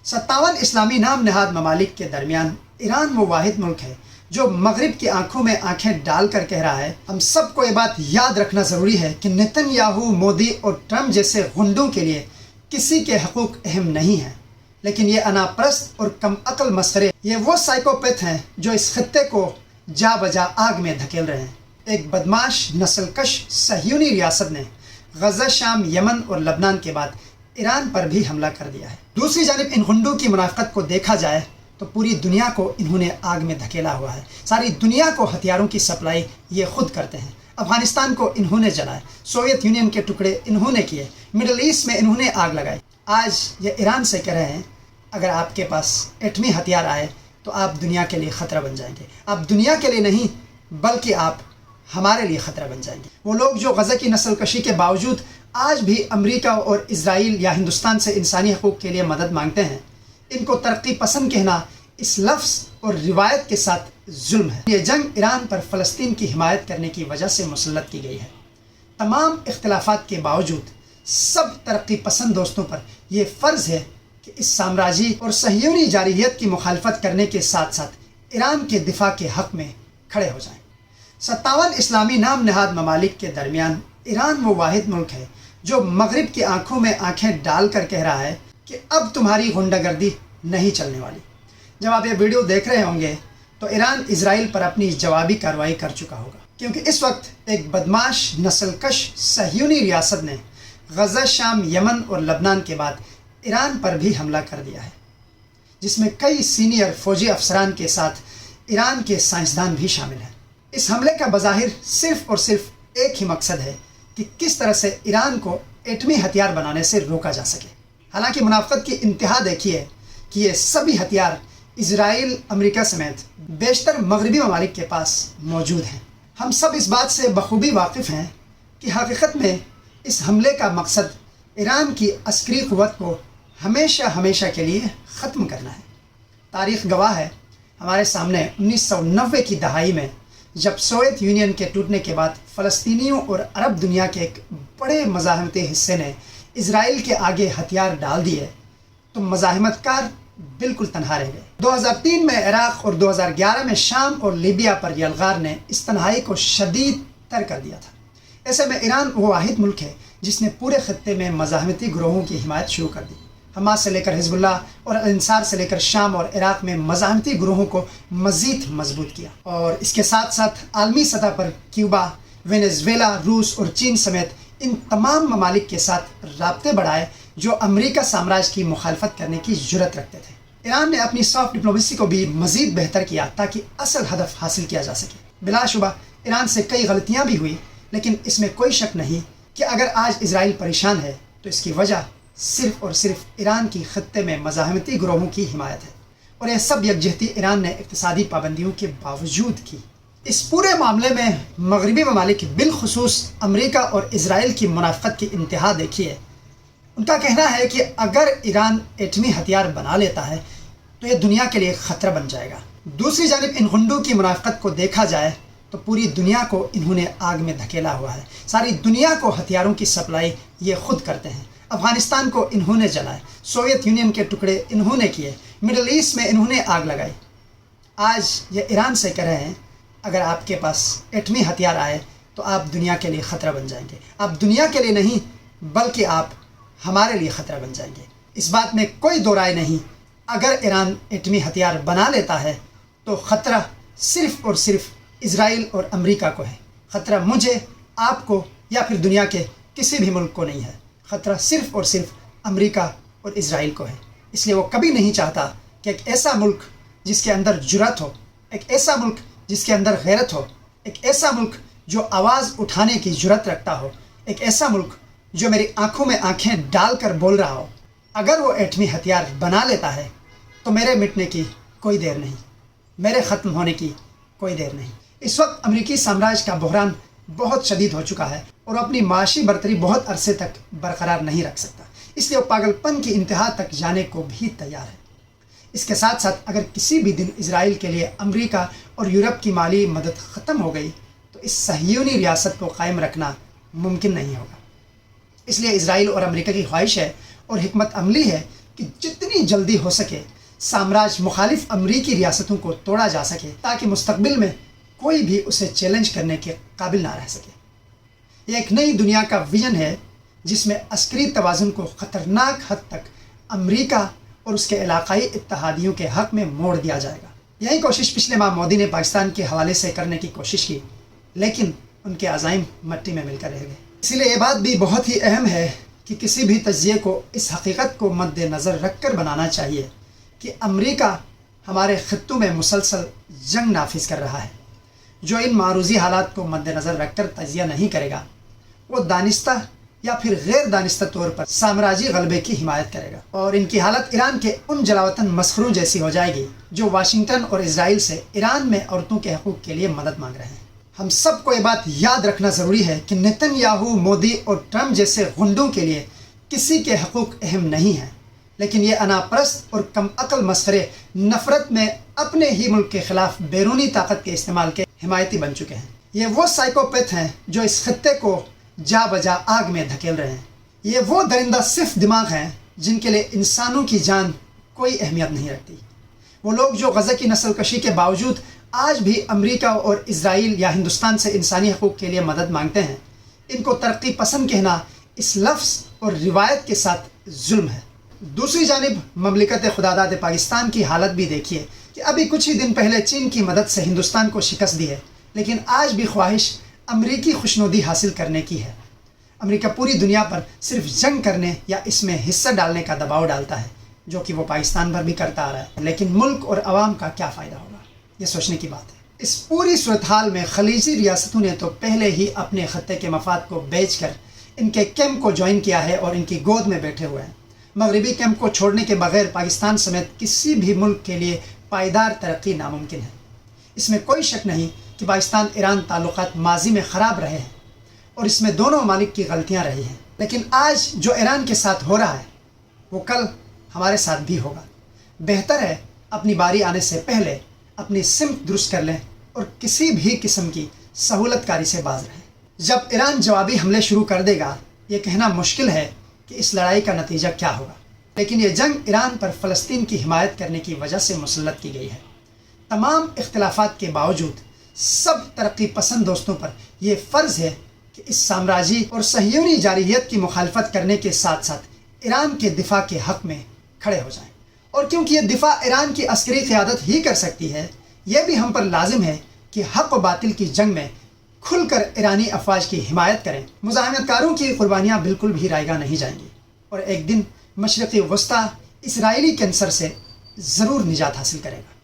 57 اسلامی نام نہاد ممالک کے درمیان ایران وہ واحد ملک ہے جو مغرب کی آنکھوں میں آنکھیں ڈال کر کہہ رہا ہے ہم سب کو یہ بات یاد رکھنا ضروری ہے کہ نیتن یاہو، مودی اور ٹرمپ جیسے غنڈوں کے لیے کسی کے حقوق اہم نہیں ہیں، لیکن یہ انا پرست اور کم عقل مسخرے یہ وہ سائیکوپیتھ ہیں جو اس خطے کو جا بجا آگ میں دھکیل رہے ہیں۔ ایک بدماش نسل کش صہیونی ریاست نے غزہ، شام، یمن اور لبنان کے بعد ایران پر بھی حملہ کر دیا ہے۔ دوسری جانب ان غنڈوں کی منافقت کو دیکھا جائے تو پوری دنیا کو انہوں نے آگ میں دھکیلا ہوا ہے۔ ساری دنیا کو ہتھیاروں کی سپلائی یہ خود کرتے ہیں۔ افغانستان کو انہوں نے جلائے، سوویت یونین کے ٹکڑے انہوں نے کیے، مڈل ایسٹ میں انہوں نے آگ لگائی۔ آج یہ ایران سے کہہ رہے ہیں اگر آپ کے پاس ایٹمی ہتھیار آئے تو آپ دنیا کے لیے خطرہ بن جائیں گے۔ آپ دنیا کے لیے نہیں بلکہ آپ ہمارے لیے خطرہ بن جائیں گے۔ وہ لوگ جو غزہ کی نسل کشی کے باوجود آج بھی امریکہ اور اسرائیل یا ہندوستان سے انسانی حقوق کے لیے مدد مانگتے ہیں، ان کو ترقی پسند کہنا اس لفظ اور روایت کے ساتھ ظلم ہے۔ یہ جنگ ایران پر فلسطین کی حمایت کرنے کی وجہ سے مسلط کی گئی ہے۔ تمام اختلافات کے باوجود سب ترقی پسند دوستوں پر یہ فرض ہے کہ اس سامراجی اور صہیونی جارحیت کی مخالفت کرنے کے ساتھ ساتھ ایران کے دفاع کے حق میں کھڑے ہو جائیں۔ 57 اسلامی نام نہاد ممالک کے درمیان ایران وہ واحد ملک ہے جو مغرب کی آنکھوں میں آنکھیں ڈال کر کہہ رہا ہے کہ اب تمہاری غنڈہ گردی نہیں چلنے والی۔ جب آپ یہ ویڈیو دیکھ رہے ہوں گے تو ایران اسرائیل پر اپنی جوابی کارروائی کر چکا ہوگا، کیونکہ اس وقت ایک بدماش نسل کش صہیونی ریاست نے غزہ، شام، یمن اور لبنان کے بعد ایران پر بھی حملہ کر دیا ہے، جس میں کئی سینئر فوجی افسران کے ساتھ ایران کے سائنسدان بھی شامل ہیں۔ اس حملے کا بظاہر صرف اور صرف ایک ہی مقصد ہے کہ کس طرح سے ایران کو ایٹمی ہتھیار بنانے سے روکا جا سکے۔ حالانکہ منافقت کی انتہا دیکھیے کہ یہ سبھی ہتھیار اسرائیل، امریکہ سمیت بیشتر مغربی ممالک کے پاس موجود ہیں۔ ہم سب اس بات سے بخوبی واقف ہیں کہ حقیقت میں اس حملے کا مقصد ایران کی عسکری قوت کو ہمیشہ کے لیے ختم کرنا ہے۔ تاریخ گواہ ہے، ہمارے سامنے 1990 کی دہائی میں جب سوویت یونین کے ٹوٹنے کے بعد فلسطینیوں اور عرب دنیا کے ایک بڑے مزاحمتی حصے نے اسرائیل کے آگے ہتھیار ڈال دیے تو مزاحمت کار بالکل تنہا رہ گئے۔ 2003 میں عراق اور 2011 میں شام اور لیبیا پر یلغار نے اس تنہائی کو شدید تر کر دیا تھا۔ ایسے میں ایران وہ واحد ملک ہے جس نے پورے خطے میں مزاحمتی گروہوں کی حمایت شروع کر دی۔ حماس سے لے کر حزب اللہ اور الانصار سے لے کر شام اور عراق میں مزاحمتی گروہوں کو مزید مضبوط کیا، اور اس کے ساتھ ساتھ عالمی سطح پر کیوبا، وینیزویلا، روس اور چین سمیت ان تمام ممالک کے ساتھ رابطے بڑھائے جو امریکہ سامراج کی مخالفت کرنے کی جرت رکھتے تھے۔ ایران نے اپنی سافٹ ڈپلومیسی کو بھی مزید بہتر کیا تاکہ اصل ہدف حاصل کیا جا سکے۔ بلا شبہ ایران سے کئی غلطیاں بھی ہوئی، لیکن اس میں کوئی شک نہیں کہ اگر آج اسرائیل پریشان ہے تو اس کی وجہ صرف اور صرف ایران کی خطے میں مزاحمتی گروہوں کی حمایت ہے، اور یہ سب یکجہتی ایران نے اقتصادی پابندیوں کے باوجود کی۔ اس پورے معاملے میں مغربی ممالک بالخصوص امریکہ اور اسرائیل کی منافقت کی انتہا دیکھیے۔ ان کا کہنا ہے کہ اگر ایران ایٹمی ہتھیار بنا لیتا ہے تو یہ دنیا کے لیے خطرہ بن جائے گا۔ دوسری جانب ان غنڈوں کی منافقت کو دیکھا جائے تو پوری دنیا کو انہوں نے آگ میں دھکیلا ہوا ہے۔ ساری دنیا کو ہتھیاروں کی سپلائی یہ خود کرتے ہیں۔ افغانستان کو انہوں نے جلائے، سوویت یونین کے ٹکڑے انہوں نے کیے، مڈل ایسٹ میں انہوں نے آگ لگائی۔ آج یہ ایران سے کہہ رہے ہیں اگر آپ کے پاس ایٹمی ہتھیار آئے تو آپ دنیا کے لیے خطرہ بن جائیں گے۔ آپ دنیا کے لیے نہیں بلکہ آپ ہمارے لیے خطرہ بن جائیں گے۔ اس بات میں کوئی دو رائے نہیں، اگر ایران ایٹمی ہتھیار بنا لیتا ہے تو خطرہ صرف اور صرف اسرائیل اور امریکہ کو ہے۔ خطرہ مجھے، آپ کو یا پھر دنیا کے کسی بھی ملک کو نہیں ہے۔ خطرہ صرف اور صرف امریکہ اور اسرائیل کو ہے۔ اس لیے وہ کبھی نہیں چاہتا کہ ایک ایسا ملک جس کے اندر جرأت ہو، ایک ایسا ملک جس کے اندر غیرت ہو، ایک ایسا ملک جو آواز اٹھانے کی جرأت رکھتا ہو، ایک ایسا ملک جو میری آنکھوں میں آنکھیں ڈال کر بول رہا ہو، اگر وہ ایٹمی ہتھیار بنا لیتا ہے تو میرے مٹنے کی کوئی دیر نہیں، میرے ختم ہونے کی کوئی دیر نہیں۔ اس وقت امریکی سامراج کا بحران بہت شدید ہو چکا ہے اور اپنی معاشی برتری بہت عرصے تک برقرار نہیں رکھ سکتا، اس لیے وہ پاگل پن کی انتہا تک جانے کو بھی تیار ہے۔ اس کے ساتھ ساتھ اگر کسی بھی دن اسرائیل کے لیے امریکہ اور یورپ کی مالی مدد ختم ہو گئی تو اس صہیونی ریاست کو قائم رکھنا ممکن نہیں ہوگا۔ اس لیے اسرائیل اور امریکہ کی خواہش ہے اور حکمت عملی ہے کہ جتنی جلدی ہو سکے سامراج مخالف امریکی ریاستوں کو توڑا جا سکے تاکہ مستقبل میں کوئی بھی اسے چیلنج کرنے کے قابل نہ رہ سکے۔ یہ ایک نئی دنیا کا ویژن ہے جس میں عسکری توازن کو خطرناک حد تک امریکہ اور اس کے علاقائی اتحادیوں کے حق میں موڑ دیا جائے گا۔ یہی کوشش پچھلے ماہ مودی نے پاکستان کے حوالے سے کرنے کی کوشش کی، لیکن ان کے عزائم مٹی میں مل کر رہ گئے۔ اسی لیے یہ بات بھی بہت ہی اہم ہے کہ کسی بھی تجزیے کو اس حقیقت کو مد نظر رکھ کر بنانا چاہیے کہ امریکہ ہمارے خطوں میں مسلسل جنگ نافذ کر رہا ہے۔ جو ان معروضی حالات کو مد نظر رکھ کر تجزیہ نہیں کرے گا وہ دانستہ یا پھر غیر دانستہ طور پر سامراجی غلبے کی حمایت کرے گا، اور ان کی حالت ایران کے ان جلاوطن مسخروں جیسی ہو جائے گی جو واشنگٹن اور اسرائیل سے ایران میں عورتوں کے حقوق کے لیے مدد مانگ رہے ہیں۔ ہم سب کو یہ بات یاد رکھنا ضروری ہے کہ نیتن یاہو، مودی اور ٹرمپ جیسے غنڈوں کے لیے کسی کے حقوق اہم نہیں ہیں، لیکن یہ انا پرست اور کم عقل مسخرے نفرت میں اپنے ہی ملک کے خلاف بیرونی طاقت کے استعمال کے حمایتی بن چکے ہیں۔ یہ وہ سائیکوپیتھ ہیں جو اس خطے کو جا بجا آگ میں دھکیل رہے ہیں۔ یہ وہ درندہ صف دماغ ہیں جن کے لیے انسانوں کی جان کوئی اہمیت نہیں رکھتی۔ وہ لوگ جو غزہ کی نسل کشی کے باوجود آج بھی امریکہ اور اسرائیل یا ہندوستان سے انسانی حقوق کے لیے مدد مانگتے ہیں، ان کو ترقی پسند کہنا اس لفظ اور روایت کے ساتھ ظلم ہے۔ دوسری جانب مملکت خداداد پاکستان کی حالت بھی دیکھیے کہ ابھی کچھ ہی دن پہلے چین کی مدد سے ہندوستان کو شکست دی ہے، لیکن آج بھی خواہش امریکی خوشنودی حاصل کرنے کی ہے۔ امریکہ پوری دنیا پر صرف جنگ کرنے یا اس میں حصہ ڈالنے کا دباؤ ڈالتا ہے، جو کہ وہ پاکستان پر بھی کرتا آ رہا ہے، لیکن ملک اور عوام کا کیا فائدہ ہوگا؟ یہ سوچنے کی بات ہے۔ اس پوری صورتحال میں خلیجی ریاستوں نے تو پہلے ہی اپنے خطے کے مفاد کو بیچ کر ان کے کیمپ کو جوائن کیا ہے اور ان کی گود میں بیٹھے ہوئے ہیں۔ مغربی کیمپ کو چھوڑنے کے بغیر پاکستان سمیت کسی بھی ملک کے لیے پائیدار ترقی ناممکن ہے۔ اس میں کوئی شک نہیں کہ پاکستان ایران تعلقات ماضی میں خراب رہے ہیں اور اس میں دونوں ممالک کی غلطیاں رہی ہیں، لیکن آج جو ایران کے ساتھ ہو رہا ہے وہ کل ہمارے ساتھ بھی ہوگا۔ بہتر ہے اپنی باری آنے سے پہلے اپنی سمت درست کر لیں اور کسی بھی قسم کی سہولت کاری سے باز رہیں۔ جب ایران جوابی حملے شروع کر دے گا، یہ کہنا مشکل ہے کہ اس لڑائی کا نتیجہ کیا ہوگا، لیکن یہ جنگ ایران پر فلسطین کی حمایت کرنے کی وجہ سے مسلط کی گئی ہے۔ تمام اختلافات کے باوجود سب ترقی پسند دوستوں پر یہ فرض ہے کہ اس سامراجی اور صہیونی جارحیت کی مخالفت کرنے کے ساتھ ساتھ ایران کے دفاع کے حق میں کھڑے ہو جائیں، اور کیونکہ یہ دفاع ایران کی عسکری قیادت ہی کر سکتی ہے، یہ بھی ہم پر لازم ہے کہ حق و باطل کی جنگ میں کھل کر ایرانی افواج کی حمایت کریں۔ مزاحمت کاروں کی قربانیاں بالکل بھی رائیگاں نہیں جائیں گی، اور ایک دن مشرقی وسطی اسرائیلی کینسر سے ضرور نجات حاصل کرے گا۔